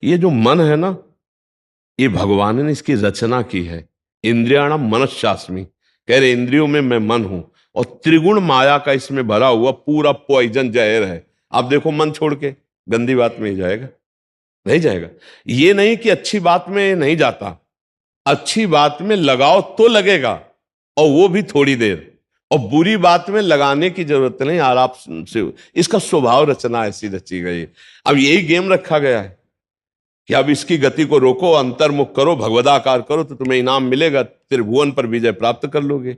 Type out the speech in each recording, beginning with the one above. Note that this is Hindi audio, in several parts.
ये जो मन है ना, ये भगवान ने इसकी रचना की है। इंद्रियाणम मनश्चास्मि, कह रहे इंद्रियों में मैं मन हूं, और त्रिगुण माया का इसमें भरा हुआ पूरा पॉइजन जहर है। आप देखो मन छोड़ के गंदी बात में ही जाएगा, नहीं जाएगा। ये नहीं कि अच्छी बात में नहीं जाता, अच्छी बात में लगाओ तो लगेगा, और वो भी थोड़ी देर। और बुरी बात में लगाने की जरूरत नहीं, आराम से। इसका स्वभाव रचना ऐसी रची गई है। अब यही गेम रखा गया है कि अब इसकी गति को रोको, अंतर्मुख करो, भगवदाकार करो, तो तुम्हें इनाम मिलेगा, त्रिभुवन पर विजय प्राप्त कर लोगे।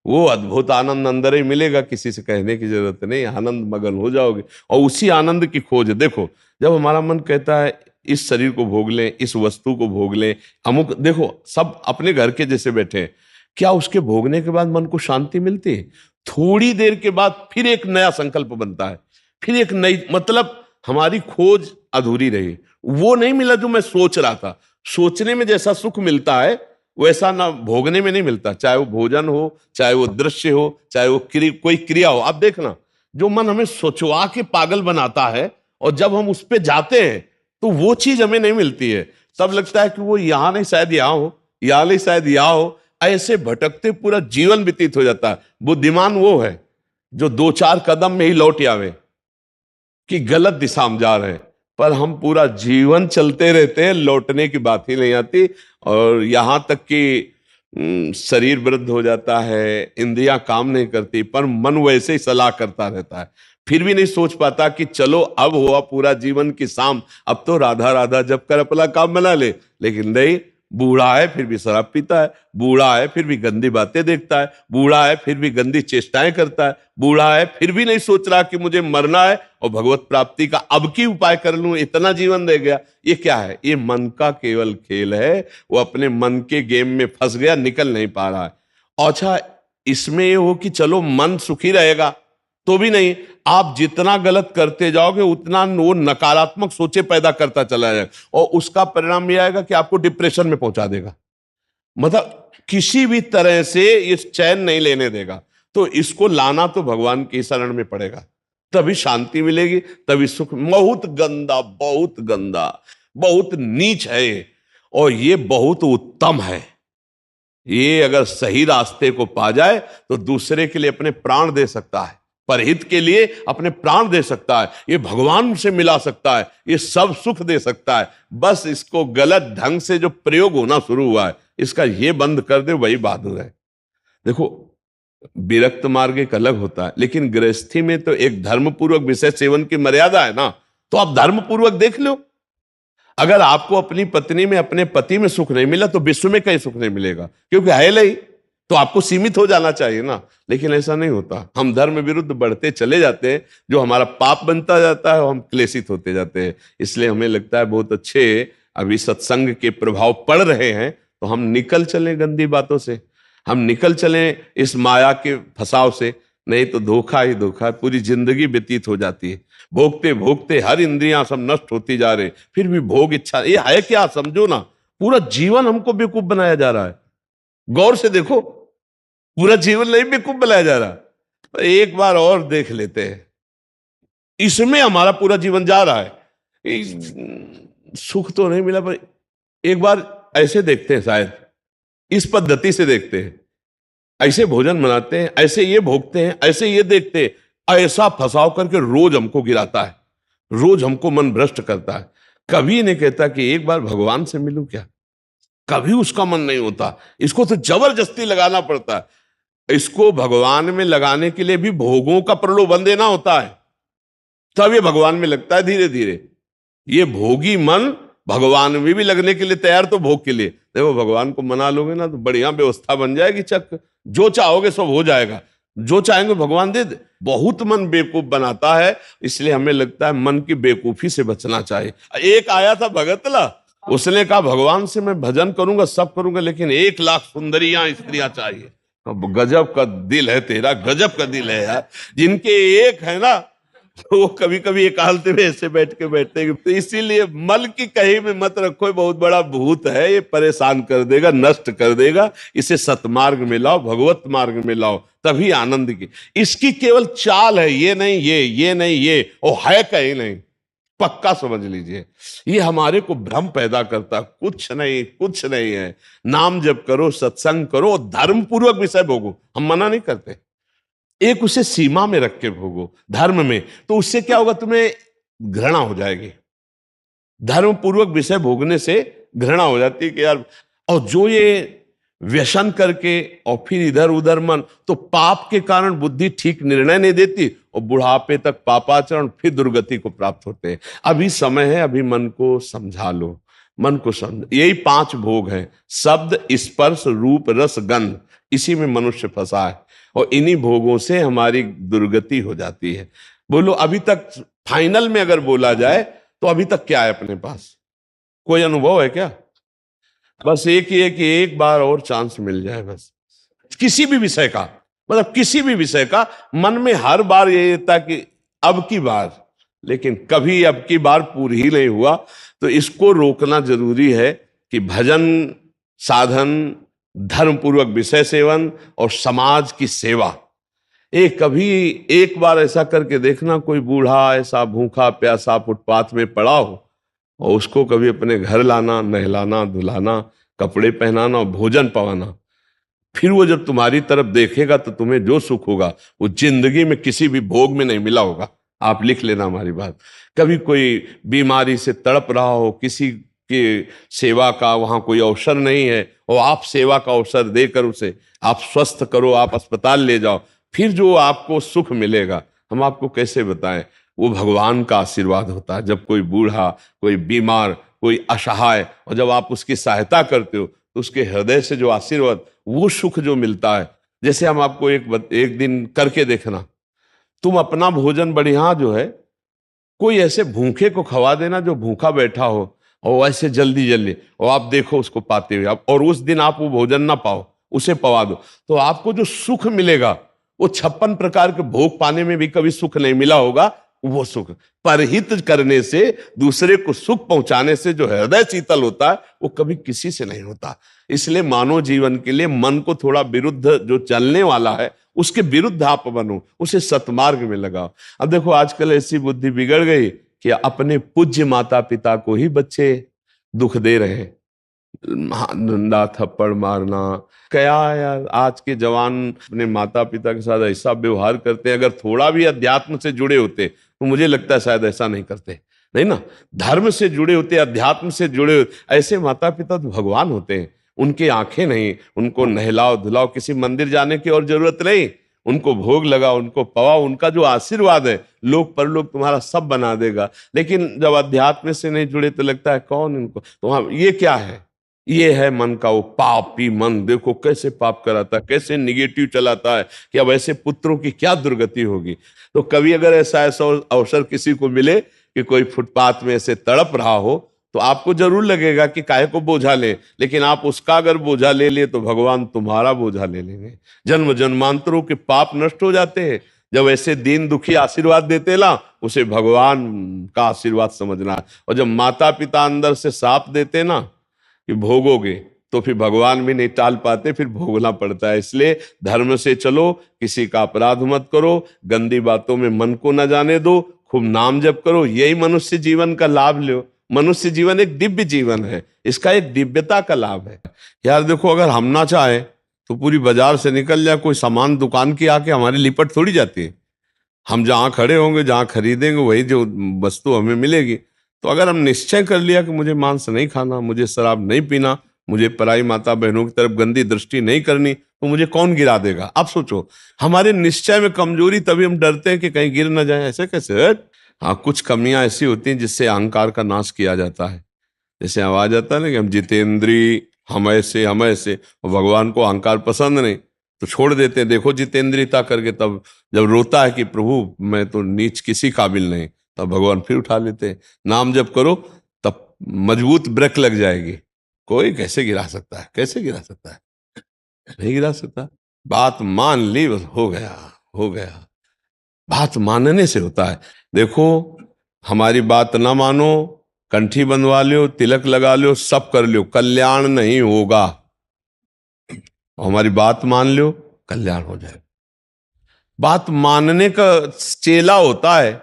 वो अद्भुत आनंद अंदर ही मिलेगा, किसी से कहने की जरूरत नहीं, आनंद मगन हो जाओगे। और उसी आनंद की खोज देखो, जब हमारा मन कहता है इस शरीर को भोग लें, इस वस्तु को भोग लें, अमुक, देखो सब अपने घर के जैसे बैठे हैं, क्या उसके भोगने के बाद मन को शांति मिलती है? थोड़ी देर के बाद फिर एक नया संकल्प बनता है, फिर एक नई, मतलब हमारी खोज अधूरी रही। वो नहीं मिला जो मैं सोच रहा था। सोचने में जैसा सुख मिलता है वैसा ना भोगने में नहीं मिलता, चाहे वो भोजन हो, चाहे वो दृश्य हो, चाहे वो कोई क्रिया हो। आप देखना, जो मन हमें सोचवा के पागल बनाता है, और जब हम उस पे जाते हैं तो वो चीज हमें नहीं मिलती है। तब लगता है कि वो यहां नहीं शायद यहां हो, यहां नहीं शायद यहां हो। ऐसे भटकते पूरा जीवन व्यतीत हो जाता है। बुद्धिमान वो है जो दो चार कदम में ही लौट आवे कि गलत दिशा में जा रहे हैं, पर हम पूरा जीवन चलते रहते हैं, लौटने की बात ही नहीं आती। और यहां तक कि शरीर वृद्ध हो जाता है, इंद्रियां काम नहीं करती, पर मन वैसे ही सलाह करता रहता है। फिर भी नहीं सोच पाता कि चलो अब हुआ पूरा जीवन की शाम, अब तो राधा राधा जब कर अपना काम बना ले। लेकिन नहीं, बूढ़ा है फिर भी शराब पीता है, बूढ़ा है फिर भी गंदी बातें देखता है, बूढ़ा है फिर भी गंदी चेष्टाएं करता है, बूढ़ा है फिर भी नहीं सोच रहा कि मुझे मरना है और भगवत प्राप्ति का अब की उपाय कर लूं, इतना जीवन रह गया। ये क्या है? ये मन का केवल खेल है। वो अपने मन के गेम में फंस गया, निकल नहीं पा रहा है। अच्छा, इसमें ये हो कि चलो मन सुखी रहेगा, तो भी नहीं। आप जितना गलत करते जाओगे उतना वो नकारात्मक सोचे पैदा करता चला जाएगा, और उसका परिणाम यह आएगा कि आपको डिप्रेशन में पहुंचा देगा। मतलब किसी भी तरह से ये चैन नहीं लेने देगा। तो इसको लाना तो भगवान की शरण में पड़ेगा, तभी शांति मिलेगी, तभी सुख। बहुत गंदा, बहुत गंदा, बहुत नीच है ये, और ये बहुत उत्तम है। ये अगर सही रास्ते को पा जाए तो दूसरे के लिए अपने प्राण दे सकता है, परहित के लिए अपने प्राण दे सकता है, ये भगवान से मिला सकता है, ये सब सुख दे सकता है। बस इसको गलत ढंग से जो प्रयोग होना शुरू हुआ है, इसका ये बंद कर दे, वही बहादुर है। देखो, विरक्त मार्ग एक अलग होता है, लेकिन गृहस्थी में तो एक धर्मपूर्वक विषय सेवन की मर्यादा है ना। तो आप धर्मपूर्वक देख लो, अगर आपको अपनी पत्नी में, अपने पति में सुख नहीं मिला तो विश्व में कहीं सुख नहीं मिलेगा, क्योंकि है नहीं। तो आपको सीमित हो जाना चाहिए ना। लेकिन ऐसा नहीं होता, हम धर्म विरुद्ध बढ़ते चले जाते हैं, जो हमारा पाप बनता जाता है और हम क्लेशित होते जाते हैं। इसलिए हमें लगता है बहुत अच्छे अभी सत्संग के प्रभाव पड़ रहे हैं, तो हम निकल चलें गंदी बातों से, हम निकल चलें इस माया के फंसाव से। नहीं तो धोखा ही धोखा, पूरी जिंदगी व्यतीत हो जाती है। भोगते भोगते हर इंद्रियां सब नष्ट होती जा रही, फिर भी भोग इच्छा, ये है क्या? समझो ना, पूरा जीवन हमको बेवकूफ बनाया जा रहा है। गौर से देखो, पूरा जीवन नहीं बेवकूफ बनाया जा रहा। तो एक बार और देख लेते हैं, इसमें हमारा पूरा जीवन जा रहा है। सुख तो नहीं मिला, पर एक बार ऐसे देखते हैं, शायद इस पद्धति से देखते हैं, ऐसे भोजन बनाते हैं, ऐसे ये भोगते हैं, ऐसे ये देखते हैं, ऐसा फंसाव करके रोज हमको गिराता है, रोज हमको मन भ्रष्ट करता है। कभी नहीं कहता कि एक बार भगवान से मिलूं क्या, कभी उसका मन नहीं होता। इसको तो जबरदस्ती लगाना पड़ता है। इसको भगवान में लगाने के लिए भी भोगों का प्रलोभन देना होता है, तब ये भगवान में लगता है धीरे धीरे। ये भोगी मन भगवान में भी लगने के लिए तैयार, तो भोग के लिए देखो, भगवान को मना लोगे ना तो बढ़िया व्यवस्था बन जाएगी, चक जो चाहोगे सब हो जाएगा, जो चाहेंगे भगवान दे दे। बहुत मन बेवकूफ बनाता है, इसलिए हमें लगता है मन की बेवकूफी से बचना चाहिए। एक आया था भगतला, उसने कहा भगवान से मैं भजन करूंगा, सब करूंगा, लेकिन 1 लाख सुंदरियां स्त्रियां चाहिए। अब गजब का दिल है तेरा, गजब का दिल है यार। जिनके एक है ना, तो वो कभी कभी एकांत में ऐसे बैठ के बैठते हैं। तो इसीलिए मल की कहीं में मत रखो, बहुत बड़ा भूत है, ये परेशान कर देगा, नष्ट कर देगा। इसे सतमार्ग में लाओ, भगवत मार्ग में लाओ, तभी आनंद की। इसकी केवल चाल है, ये नहीं ये नहीं ये, वो है कहीं नहीं। पक्का समझ लीजिए। ये हमारे को भ्रम पैदा करता, कुछ नहीं, कुछ नहीं है। नाम जप करो, सत्संग करो, धर्म पूर्वक विषय भोगो, हम मना नहीं करते। एक उसे सीमा में रख के भोगो धर्म में, तो उससे क्या होगा, तुम्हें घृणा हो जाएगी। धर्म पूर्वक विषय भोगने से घृणा हो जाती है कि यार, और जो ये व्यसन करके और फिर इधर उधर मन, तो पाप के कारण बुद्धि ठीक निर्णय नहीं देती और बुढ़ापे तक पापाचरण, फिर दुर्गति को प्राप्त होते हैं। अभी समय है, अभी मन को समझा लो, मन को समझ। यही 5 भोग हैं, शब्द, स्पर्श, रूप, रस, गंध। इसी में मनुष्य फंसा है और इन्हीं भोगों से हमारी दुर्गति हो जाती है। बोलो अभी तक फाइनल में अगर बोला जाए तो अभी तक क्या है अपने पास? कोई अनुभव है क्या? बस एक ही है कि एक बार और चांस मिल जाए, बस किसी भी विषय का, मतलब किसी भी विषय का। मन में हर बार ये था कि अब की बार, लेकिन कभी अब की बार पूरी ही नहीं हुआ। तो इसको रोकना जरूरी है कि भजन, साधन, धर्म पूर्वक विषय सेवन और समाज की सेवा। कभी एक बार ऐसा करके देखना, कोई बूढ़ा ऐसा भूखा प्यासा फुटपाथ में पड़ा हो और उसको कभी अपने घर लाना, नहलाना, धुलाना, कपड़े पहनाना और भोजन पवाना। फिर वो जब तुम्हारी तरफ देखेगा तो तुम्हें जो सुख होगा वो जिंदगी में किसी भी भोग में नहीं मिला होगा। आप लिख लेना हमारी बात। कभी कोई बीमारी से तड़प रहा हो, किसी की सेवा का वहां कोई अवसर नहीं है और आप सेवा का अवसर देकर उसे आप स्वस्थ करो, आप अस्पताल ले जाओ, फिर जो आपको सुख मिलेगा हम आपको कैसे बताएं। वो भगवान का आशीर्वाद होता है। जब कोई बूढ़ा, कोई बीमार, कोई असहाय, और जब आप उसकी सहायता करते हो तो उसके हृदय से जो आशीर्वाद, वो सुख जो मिलता है। जैसे हम आपको एक दिन करके देखना, तुम अपना भोजन बढ़िया जो है, कोई ऐसे भूखे को खवा देना जो भूखा बैठा हो, और ऐसे जल्दी जल्दी, और आप देखो उसको पाते हुए, और उस दिन आप वो भोजन ना पाओ, उसे पवा दो, तो आपको जो सुख मिलेगा वो 56 प्रकार के भोग पाने में भी कभी सुख नहीं मिला होगा। वो सुख परहित करने से, दूसरे को सुख पहुंचाने से जो हृदय शीतल होता है वो कभी किसी से नहीं होता। इसलिए मानव जीवन के लिए मन को थोड़ा विरुद्ध जो चलने वाला है उसके विरुद्ध आप बनो, उसे सतमार्ग में लगाओ। अब देखो आजकल ऐसी बुद्धि बिगड़ गई कि अपने पूज्य माता पिता को ही बच्चे दुख दे रहे हैं। डंडा थप्पड़ मारना, क्या यार, आज के जवान अपने माता पिता के साथ ऐसा व्यवहार करते हैं। अगर थोड़ा भी अध्यात्म से जुड़े होते तो मुझे लगता है शायद ऐसा नहीं करते। नहीं ना, धर्म से जुड़े होते, अध्यात्म से जुड़े होते, ऐसे माता पिता तो भगवान होते हैं। उनकी आंखें नहीं, उनको नहलाओ धुलाओ, किसी मंदिर जाने की और जरूरत नहीं, उनको भोग लगाओ, उनको पवाओ, उनका जो आशीर्वाद है लोक परलोक तुम्हारा सब बना देगा। लेकिन जब अध्यात्म से नहीं जुड़े तो लगता है कौन इनको, तो हाँ, ये क्या है? ये है मन का वो पापी मन। देखो कैसे पाप कराता है, कैसे निगेटिव चलाता है कि अब ऐसे पुत्रों की क्या दुर्गति होगी। तो कभी अगर ऐसा ऐसा अवसर किसी को मिले कि कोई फुटपाथ में ऐसे तड़प रहा हो, तो आपको जरूर लगेगा कि काहे को बोझा ले, लेकिन आप उसका अगर बोझा ले लिए तो भगवान तुम्हारा बोझा ले लेंगे। जन्म जन्मांतरों के पाप नष्ट हो जाते हैं जब ऐसे दीन दुखी आशीर्वाद देते ना, उसे भगवान का आशीर्वाद समझना। और जब माता पिता अंदर से साप देते ना कि भोगोगे, तो फिर भगवान भी नहीं टाल पाते, फिर भोगना पड़ता है। इसलिए धर्म से चलो, किसी का अपराध मत करो, गंदी बातों में मन को न जाने दो, खूब नाम जप करो, यही मनुष्य जीवन का लाभ लो। मनुष्य जीवन एक दिव्य जीवन है, इसका एक दिव्यता का लाभ है। यार देखो, अगर हम ना चाहे तो पूरी बाजार से निकल जाए कोई सामान, दुकान की आके हमारी लिपट थोड़ी जाती है। हम जहाँ खड़े होंगे, जहाँ खरीदेंगे, वही जो वस्तु हमें मिलेगी। तो अगर हम निश्चय कर लिया कि मुझे मांस नहीं खाना, मुझे शराब नहीं पीना, मुझे पराई माता बहनों की तरफ गंदी दृष्टि नहीं करनी, तो मुझे कौन गिरा देगा? आप सोचो, हमारे निश्चय में कमजोरी, तभी हम डरते हैं कि कहीं गिर ना जाए। ऐसे कैसे? हाँ, कुछ कमियां ऐसी होती हैं जिससे अहंकार का नाश किया जाता है। जैसे आवाज आता है ना कि हम जितेंद्री, हम ऐसे, हम ऐसे, और भगवान को अहंकार पसंद नहीं तो छोड़ देते हैं। देखो जितेंद्रियता करके, तब जब रोता है कि प्रभु मैं तो नीच किसी काबिल नहीं, तब भगवान फिर उठा लेते हैं। नाम जब करो तब मजबूत ब्रेक लग जाएगी। कोई कैसे गिरा सकता है? कैसे गिरा सकता है? नहीं गिरा सकता। बात मान ली, बस हो गया, हो गया। बात मानने से होता है। देखो, हमारी बात ना मानो, कंठी बंधवा लो, तिलक लगा लो, सब कर लो, कल्याण नहीं होगा। हमारी बात मान लो, कल्याण हो जाए। बात मानने का चेला होता है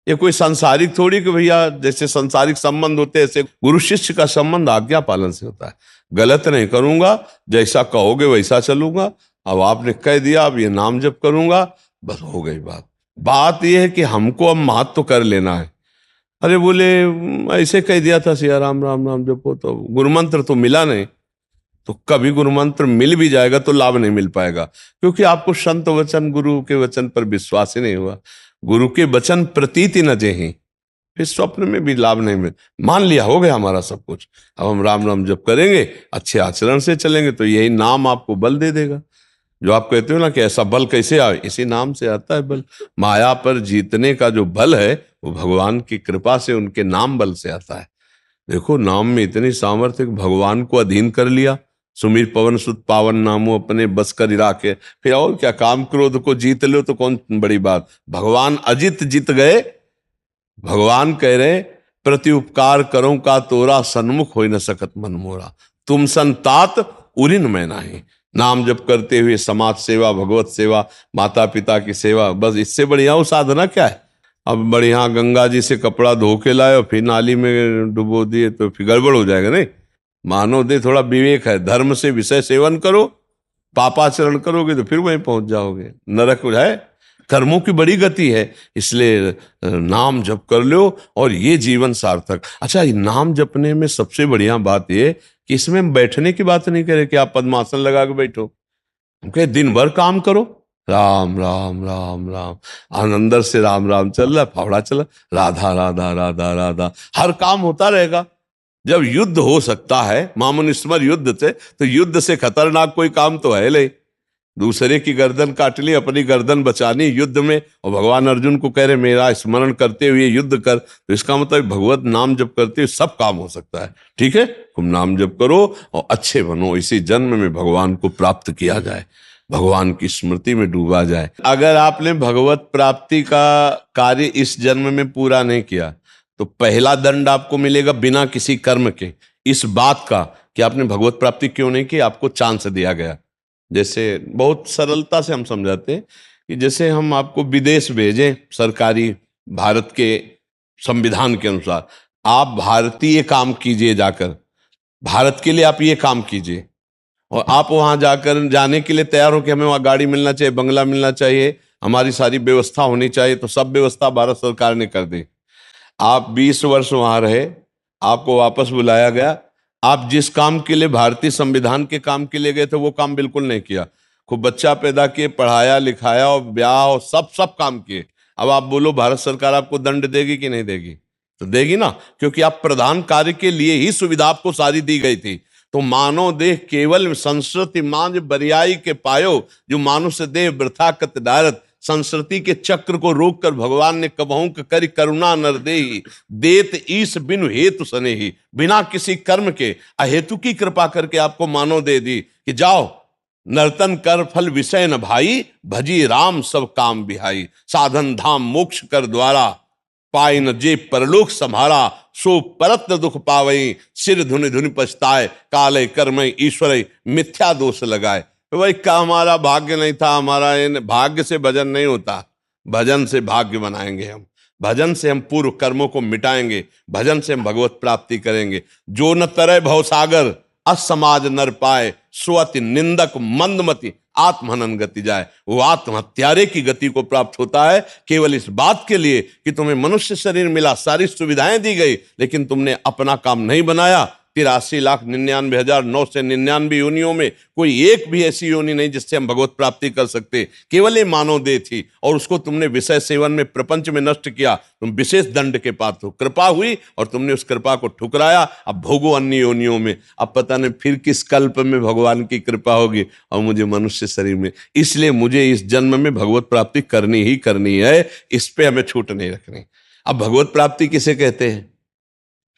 ये कोई सांसारिक थोड़ी कि भैया जैसे सांसारिक संबंध होते हैं ऐसे गुरु शिष्य का संबंध आज्ञा पालन से होता है। गलत नहीं करूंगा, जैसा कहोगे वैसा चलूंगा। अब आपने कह दिया, अब ये नाम जप करूंगा, बस हो गई बात। बात यह है कि हमको अब महत्व कर लेना है। अरे बोले ऐसे कह दिया था सिया राम राम राम जपो, तो गुरु मंत्र तो मिला नहीं। तो कभी गुरु मंत्र मिल भी जाएगा तो लाभ नहीं मिल पाएगा, क्योंकि आपको संत वचन गुरु के वचन पर विश्वास ही नहीं हुआ। गुरु के वचन प्रतीति न जेहि, फिर स्वप्न में भी लाभ नहीं मिल। मान लिया हो गया हमारा सब कुछ, अब हम राम राम जप करेंगे, अच्छे आचरण से चलेंगे तो यही नाम आपको बल दे देगा। जो आप कहते हो ना कि ऐसा बल कैसे आए, इसी नाम से आता है बल। माया पर जीतने का जो बल है वो भगवान की कृपा से, उनके नाम बल से आता है। देखो नाम में इतनी सामर्थ्य, भगवान को अधीन कर लिया। सुमीर पवन सुत पावन नामो अपने बस कर राखे, फिर और क्या, काम क्रोध को जीत लो तो कौन बड़ी बात। भगवान अजित जीत गए। भगवान कह रहे प्रति उपकार करो का तोरा, सन्मुख हो न सकत मन मोरा, तुम संतात उरिन मैं नाही। नाम जप करते हुए समाज सेवा, भगवत सेवा, माता पिता की सेवा, बस इससे बढ़िया वो साधना क्या है। अब बढ़िया गंगा जी से कपड़ा धो के लाए और फिर नाली में डुबो दिए तो फिर गड़बड़ हो जाएगा। नहीं, मानव दे थोड़ा विवेक है, धर्म से विषय सेवन करो, पापाचरण करोगे तो फिर वहीं पहुंच जाओगे, नरक हो जाए। कर्मों की बड़ी गति है, इसलिए नाम जप कर लो और ये जीवन सार्थक। अच्छा, नाम जपने में सबसे बढ़िया बात ये कि इसमें बैठने की बात नहीं करे कि आप पद्मासन लगा के बैठो। क्योंकि दिन भर काम करो, राम राम राम राम, अंदर से राम राम चल रहा, फावड़ा चला, राधा राधा राधा राधा, हर काम होता रहेगा। जब युद्ध हो सकता है मामून स्मर युद्ध से, तो युद्ध से खतरनाक कोई काम तो है नहीं। दूसरे की गर्दन काट ली, अपनी गर्दन बचानी युद्ध में, और भगवान अर्जुन को कह रहे मेरा स्मरण करते हुए युद्ध कर, तो इसका मतलब भगवत नाम जप करते हुए सब काम हो सकता है। ठीक है, तुम नाम जप करो और अच्छे बनो, इसी जन्म में भगवान को प्राप्त किया जाए, भगवान की स्मृति में डूबा जाए। अगर आपने भगवत प्राप्ति का कार्य इस जन्म में पूरा नहीं किया तो पहला दंड आपको मिलेगा बिना किसी कर्म के, इस बात का कि आपने भगवत प्राप्ति क्यों नहीं की, आपको चांस दिया गया। जैसे बहुत सरलता से हम समझाते हैं कि जैसे हम आपको विदेश भेजें सरकारी, भारत के संविधान के अनुसार, आप भारतीय काम कीजिए, जाकर भारत के लिए आप ये काम कीजिए, और आप वहां जाकर जाने के लिए तैयार हो कि हमें वहां गाड़ी मिलना चाहिए, बंगला मिलना चाहिए, हमारी सारी व्यवस्था होनी चाहिए, तो सब व्यवस्था भारत सरकार ने कर दी। आप 20 वर्ष वहां रहे, आपको वापस बुलाया गया, आप जिस काम के लिए भारतीय संविधान के काम के लिए गए थे वो काम बिल्कुल नहीं किया, खूब बच्चा पैदा किए, पढ़ाया लिखाया और ब्याह और सब काम किए। अब आप बोलो भारत सरकार आपको दंड देगी कि नहीं देगी? तो देगी ना, क्योंकि आप प्रधान कार्य के लिए ही सुविधा आपको सारी दी गई थी। तो मानव देह केवल संस्कृति मांझ बरियाई के पायो, जो मानुष देह वृथा कत डारत, संस्कृति के चक्र को रोककर भगवान ने कबहू करी करुणा नर देही, देत ईश बिनु हेतु सनेही, बिना किसी कर्म के अहेतु की कृपा करके आपको मानव दे दी कि जाओ नर्तन कर फल विषय न भाई, भजी राम सब काम बिहाई, साधन धाम मोक्ष कर द्वारा, पाए न जे परलोक संभारा, सो परत दुख पावई, सिर धुनि धुनि पछताए, काले कर्म ईश्वर मिथ्या दोष लगाए। भाई का हमारा भाग्य नहीं था, हमारा भाग्य से भजन नहीं होता, भजन से भाग्य बनाएंगे हम, भजन से हम पूर्व कर्मों को मिटाएंगे, भजन से हम भगवत प्राप्ति करेंगे। जो न तरय भवसागर असमाज नर पाए, स्वति निंदक मंदमति आत्महनन गति जाए। वो आत्महत्यारे की गति को प्राप्त होता है केवल इस बात के लिए कि तुम्हें मनुष्य शरीर मिला, सारी सुविधाएं दी गई, लेकिन तुमने अपना काम नहीं बनाया। 83,99,999 योनियों में कोई एक भी ऐसी योनि नहीं जिससे हम भगवत प्राप्ति कर सकते, केवल ये मानव देह थी, और उसको तुमने विषय सेवन में प्रपंच में नष्ट किया, तुम विशेष दंड के पात्र हो। कृपा हुई और तुमने उस कृपा को ठुकराया, अब भोगो अन्य योनियों में। अब पता नहीं फिर किस कल्प में भगवान की कृपा होगी और मुझे मनुष्य शरीर में, इसलिए मुझे इस जन्म में भगवत प्राप्ति करनी ही करनी है, इस पे हमें छूट नहीं रखनी। अब भगवत प्राप्ति किसे कहते हैं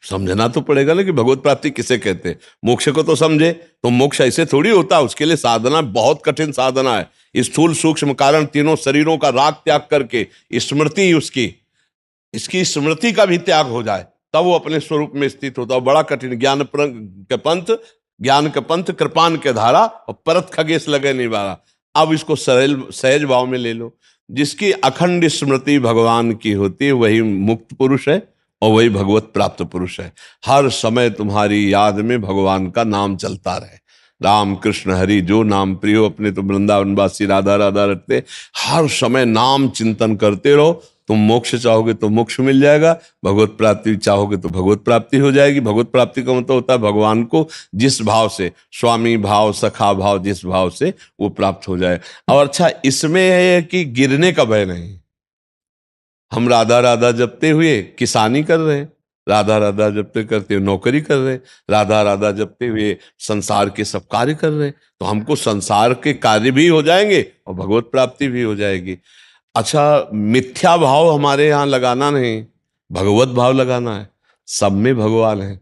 समझना तो पड़ेगा ना, कि भगवत प्राप्ति किसे कहते हैं। मोक्ष को तो समझे, तो मोक्ष ऐसे थोड़ी होता, उसके लिए साधना बहुत कठिन साधना है। स्थूल सूक्ष्म कारण तीनों शरीरों का राग त्याग करके स्मृति उसकी, इसकी स्मृति का भी त्याग हो जाए, तब वो अपने स्वरूप में स्थित होता है। बड़ा कठिन, ज्ञान के पंथ कृपान के धारा, और परत खगेश लगे निवारा। अब इसको सरल सहज भाव में ले लो। जिसकी अखंड स्मृति भगवान की होती है वही मुक्त पुरुष है और वही भगवत प्राप्त पुरुष है। हर समय तुम्हारी याद में भगवान का नाम चलता रहे। राम कृष्ण हरि जो नाम प्रियो, अपने तो वृंदावनवासी राधा राधा रटते। हर समय नाम चिंतन करते रहो। तुम मोक्ष चाहोगे तो मोक्ष मिल जाएगा, भगवत प्राप्ति चाहोगे तो भगवत प्राप्ति हो जाएगी। भगवत प्राप्ति का मतलब होता है भगवान को जिस भाव से, स्वामी भाव, सखा भाव, जिस भाव से वो प्राप्त हो जाए। और अच्छा इसमें है कि गिरने का भय नहीं। हम राधा राधा जपते हुए किसानी कर रहे हैं, राधा राधा जपते करते हुए नौकरी कर रहे हैं, राधा राधा जपते हुए संसार के सब कार्य कर रहे हैं, तो हमको संसार के कार्य भी हो जाएंगे और भगवत प्राप्ति भी हो जाएगी। अच्छा, मिथ्या भाव हमारे यहाँ लगाना नहीं, भगवत भाव लगाना है। सब में भगवान है,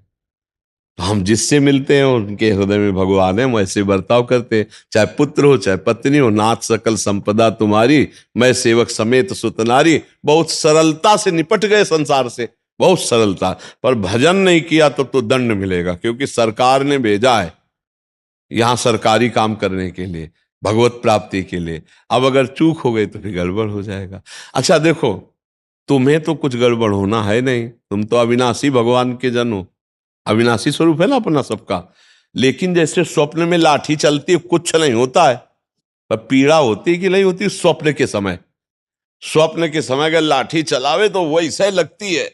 तो हम जिससे मिलते हैं उनके हृदय में भगवान है, हम ऐसे बर्ताव करते हैं। चाहे पुत्र हो चाहे पत्नी हो, नाथ सकल संपदा तुम्हारी, मैं सेवक समेत सुत नारी। बहुत सरलता से निपट गए संसार से, बहुत सरलता। पर भजन नहीं किया तो दंड मिलेगा, क्योंकि सरकार ने भेजा है यहां सरकारी काम करने के लिए, भगवत प्राप्ति के लिए। अब अगर चूक हो गई तो फिर गड़बड़ हो जाएगा। अच्छा देखो, तुम्हें तो कुछ गड़बड़ होना है नहीं, तुम तो अविनाशी भगवान के जन हो, अविनाशी स्वरूप है ना अपना सबका। लेकिन जैसे स्वप्न में लाठी चलती है कुछ नहीं होता है, पर पीड़ा होती है कि नहीं होती स्वप्न के समय। स्वप्न के समय अगर लाठी चलावे तो वैसे लगती है,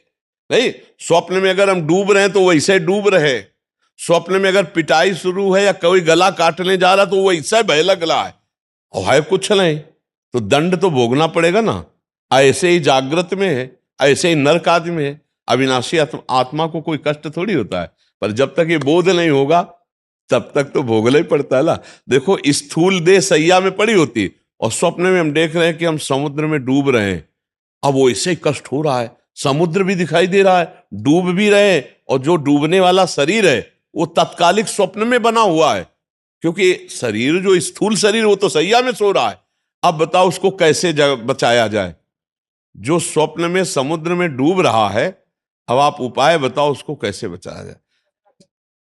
नहीं स्वप्न में अगर हम डूब रहे हैं तो वैसे डूब रहे। स्वप्न में अगर पिटाई शुरू है या कोई गला काटने जा रहा तो वैसे भय लग रहा है, और है कुछ नहीं, तो दंड तो भोगना पड़ेगा ना। ऐसे ही जागृत में है, ऐसे ही नरक आदि में है। अविनाशी आत्मा को कोई कष्ट थोड़ी होता है, पर जब तक ये बोध नहीं होगा तब तक तो भोगना ही पड़ता है ना। देखो स्थूल देह सैया में पड़ी होती और स्वप्न में हम देख रहे हैं कि हम समुद्र में डूब रहे हैं। अब वो ऐसे ही कष्ट हो रहा है, समुद्र भी दिखाई दे रहा है, डूब भी रहे हैं, और जो डूबने वाला शरीर है वो तत्कालिक स्वप्न में बना हुआ है, क्योंकि शरीर जो स्थूल शरीर वो तो सैया में सो रहा है। अब बताओ उसको कैसे बचाया जाए। जो स्वप्न में समुद्र में डूब रहा है, अब आप उपाय बताओ उसको कैसे बचाया जाए।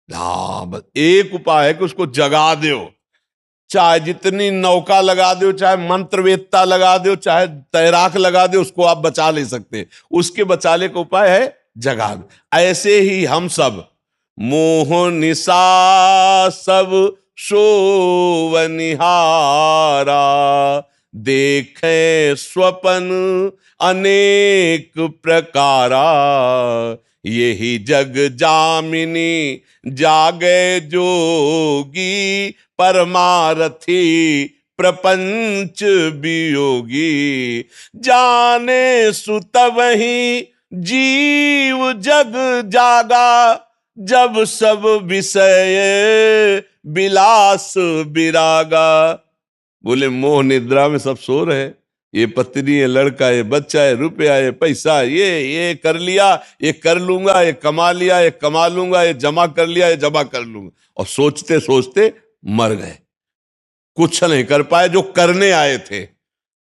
हाँ, बस एक उपाय है कि उसको जगा दो। चाहे जितनी नौका लगा दो, चाहे मंत्रवेत्ता लगा दो, चाहे तैराक लगा दो, उसको आप बचा नहीं सकते। उसके बचाने का उपाय है जगा दो। ऐसे ही हम सब मोह निशा सब सोवनिहारा, देखे स्वपन अनेक प्रकारा, यही जग जामिनी जागे जोगी, परमारथी प्रपंच वियोगी, जाने सुत वही जीव जग जागा, जब सब विषय विलास विरागा। बोले मोह निद्रा में सब सो रहे, ये पत्नी है, लड़का है, बच्चा है, रुपया है, पैसा, ये कर लिया, ये कर लूंगा, ये कमा लिया, ये कमा लूंगा, ये जमा कर लिया, ये जमा कर लूंगा, और सोचते सोचते मर गए, कुछ नहीं कर पाए जो करने आए थे।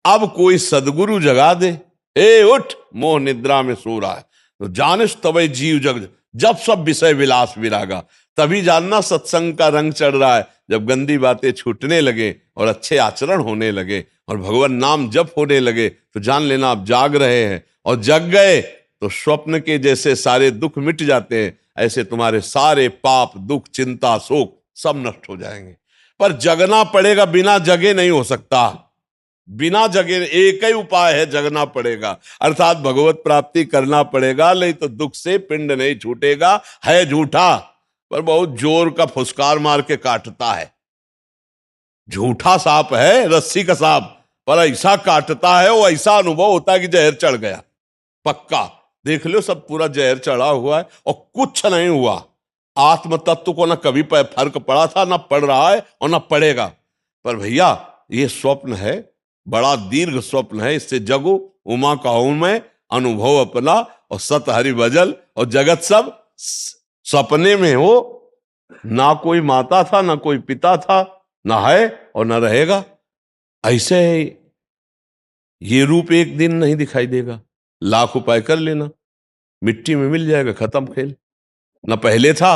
अब कोई सदगुरु जगा दे, ए उठ, मोह निद्रा में सो रहा है, तो जानिस तबे जीव जग, जब सब विषय विलास विरागा। तभी जानना सत्संग का रंग चढ़ रहा है, जब गंदी बातें छूटने लगे और अच्छे आचरण होने लगे और भगवान नाम जप होने लगे, तो जान लेना आप जाग रहे हैं। और जग गए तो स्वप्न के जैसे सारे दुख मिट जाते हैं, ऐसे तुम्हारे सारे पाप, दुख, चिंता, शोक सब नष्ट हो जाएंगे। पर जगना पड़ेगा, बिना जगे नहीं हो सकता। बिना जगे एक ही उपाय है, जगना पड़ेगा, अर्थात भगवत प्राप्ति करना पड़ेगा, नहीं तो दुख से पिंड नहीं छूटेगा। है झूठा पर बहुत जोर का फुसकार मार के काटता है। झूठा सांप है, रस्सी का सांप, पर ऐसा काटता है, वो ऐसा अनुभव होता है कि जहर चढ़ गया पक्का। देख लो सब पूरा जहर चढ़ा हुआ है और कुछ नहीं हुआ। आत्म तत्व को ना कभी फर्क पड़ा था, ना पड़ रहा है और ना पड़ेगा। पर भैया ये स्वप्न है, बड़ा दीर्घ स्वप्न है, इससे जगो, उमा कहूं मैं अनुभव अपना, और सत हरि भजल, और जगत सब सपने में हो। ना कोई माता था, ना कोई पिता था, ना है और ना रहेगा। ऐसे ये रूप एक दिन नहीं दिखाई देगा, लाख उपाय कर लेना, मिट्टी में मिल जाएगा, खत्म खेल। ना पहले था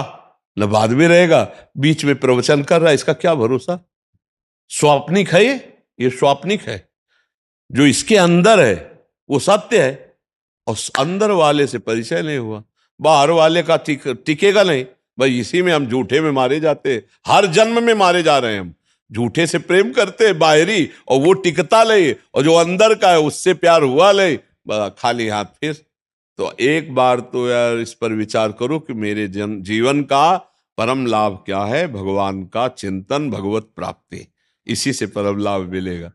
ना बाद में रहेगा, बीच में प्रवचन कर रहा है, इसका क्या भरोसा। स्वाप्निक है ये स्वाप्निक है। जो इसके अंदर है वो सत्य है, और अंदर वाले से परिचय नहीं हुआ, बाहर वाले का टिकेगा नहीं। भाई इसी में हम झूठे में मारे जाते हैं, हर जन्म में मारे जा रहे हैं हम। झूठे से प्रेम करते हैं बाहरी, और वो टिकता ले, और जो अंदर का है उससे प्यार हुआ ले, खाली हाथ फिर। तो एक बार तो यार इस पर विचार करो कि मेरे जीवन का परम लाभ क्या है। भगवान का चिंतन, भगवत प्राप्ति, इसी से परम लाभ मिलेगा।